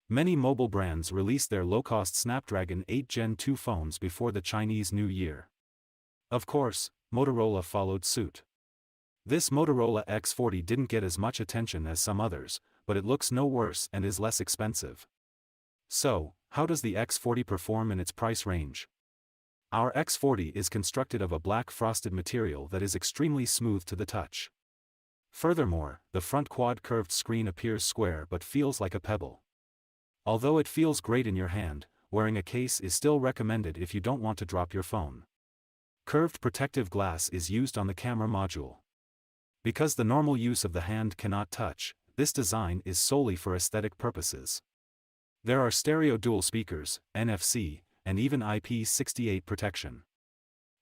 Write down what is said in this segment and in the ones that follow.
Many mobile brands released their low-cost Snapdragon 8 Gen 2 phones before the Chinese New Year. Of course, Motorola followed suit. This Motorola X40 didn't get as much attention as some others, but it looks no worse and is less expensive. So, how does the X40 perform in its price range? Our X40 is constructed of a black frosted material that is extremely smooth to the touch. Furthermore, the front quad curved screen appears square but feels like a pebble. Although it feels great in your hand, wearing a case is still recommended if you don't want to drop your phone. Curved protective glass is used on the camera module. Because the normal use of the hand cannot touch, this design is solely for aesthetic purposes. There are stereo dual speakers, NFC, and even IP68 protection.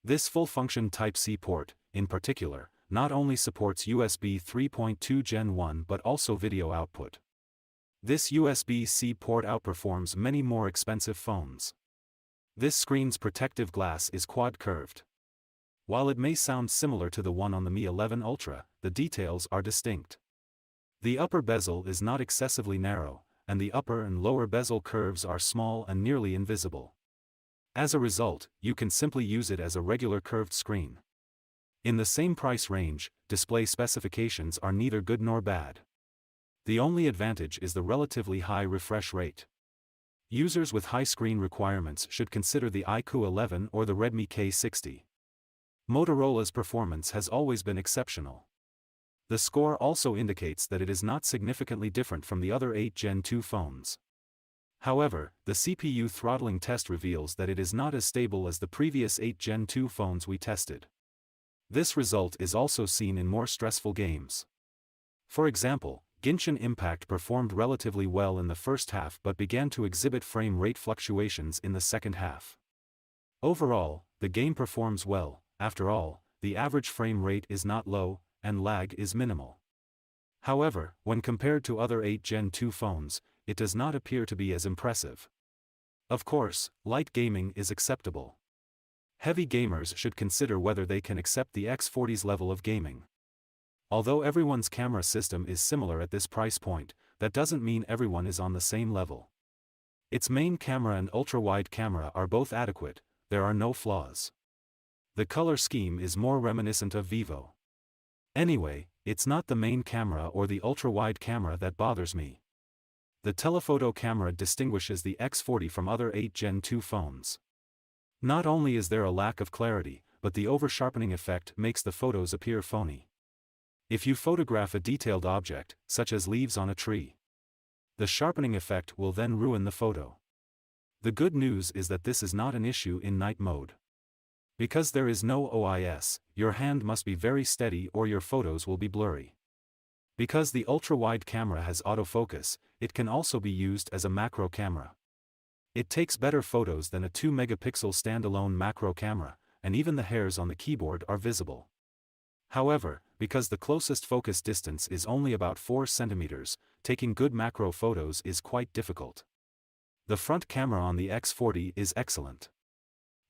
This full-function Type-C port, in particular, not only supports USB 3.2 Gen 1 but also video output. This USB-C port outperforms many more expensive phones. This screen's protective glass is quad-curved. While it may sound similar to the one on the Mi 11 Ultra, the details are distinct. The upper bezel is not excessively narrow, and the upper and lower bezel curves are small and nearly invisible. As a result, you can simply use it as a regular curved screen. In the same price range, display specifications are neither good nor bad. The only advantage is the relatively high refresh rate. Users with high screen requirements should consider the iQOO 11 or the Redmi K60. Motorola's performance has always been exceptional. The score also indicates that it is not significantly different from the other 8 Gen 2 phones. However, the CPU throttling test reveals that it is not as stable as the previous 8 Gen 2 phones we tested. This result is also seen in more stressful games. For example, Genshin Impact performed relatively well in the first half but began to exhibit frame rate fluctuations in the second half. Overall, the game performs well. After all, the average frame rate is not low, and lag is minimal. However, when compared to other 8 Gen 2 phones, it does not appear to be as impressive. Of course, light gaming is acceptable. Heavy gamers should consider whether they can accept the X40's level of gaming. Although everyone's camera system is similar at this price point, that doesn't mean everyone is on the same level. Its main camera and ultra-wide camera are both adequate, there are no flaws. The color scheme is more reminiscent of Vivo. Anyway, it's not the main camera or the ultra-wide camera that bothers me. The telephoto camera distinguishes the X40 from other 8 Gen 2 phones. Not only is there a lack of clarity, but the over-sharpening effect makes the photos appear phony. If you photograph a detailed object, such as leaves on a tree, the sharpening effect will then ruin the photo. The good news is that this is not an issue in night mode. Because there is no OIS, your hand must be very steady or your photos will be blurry. Because the ultra-wide camera has autofocus, it can also be used as a macro camera. It takes better photos than a 2-megapixel standalone macro camera, and even the hairs on the keyboard are visible. However, because the closest focus distance is only about 4 centimeters, taking good macro photos is quite difficult. The front camera on the X40 is excellent.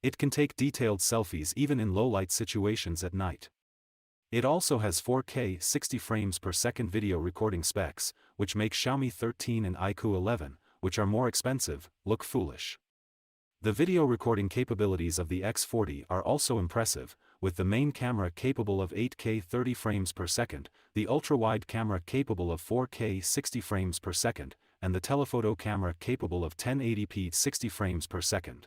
It can take detailed selfies even in low-light situations at night. It also has 4K 60 frames per second video recording specs, which make Xiaomi 13 and iQOO 11, which are more expensive, look foolish. The video recording capabilities of the X40 are also impressive, with the main camera capable of 8K 30 frames per second, the ultra-wide camera capable of 4K 60 frames per second, and the telephoto camera capable of 1080p 60 frames per second.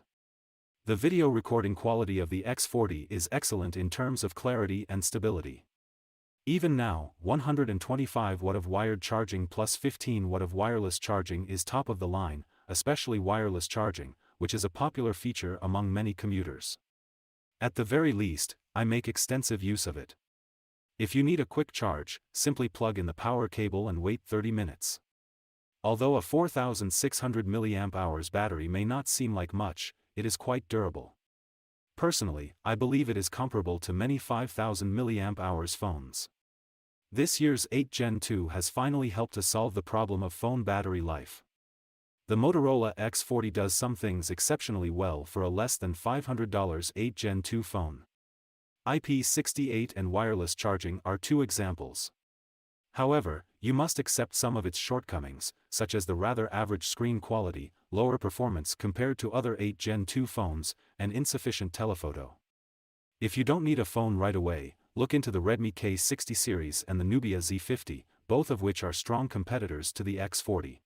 The video recording quality of the X40 is excellent in terms of clarity and stability. Even now, 125 Watt of wired charging plus 15 Watt of wireless charging is top of the line, especially wireless charging, which is a popular feature among many commuters. At the very least, I make extensive use of it. If you need a quick charge, simply plug in the power cable and wait 30 minutes. Although a 4600 mAh battery may not seem like much, it is quite durable. Personally, I believe it is comparable to many 5000 mAh phones. This year's 8 Gen 2 has finally helped to solve the problem of phone battery life. The Motorola X40 does some things exceptionally well for a less than $500 8 Gen 2 phone. IP68 and wireless charging are two examples. However, you must accept some of its shortcomings, such as the rather average screen quality, lower performance compared to other 8th Gen 2 phones, and insufficient telephoto. If you don't need a phone right away, look into the Redmi K60 series and the Nubia Z50, both of which are strong competitors to the X40.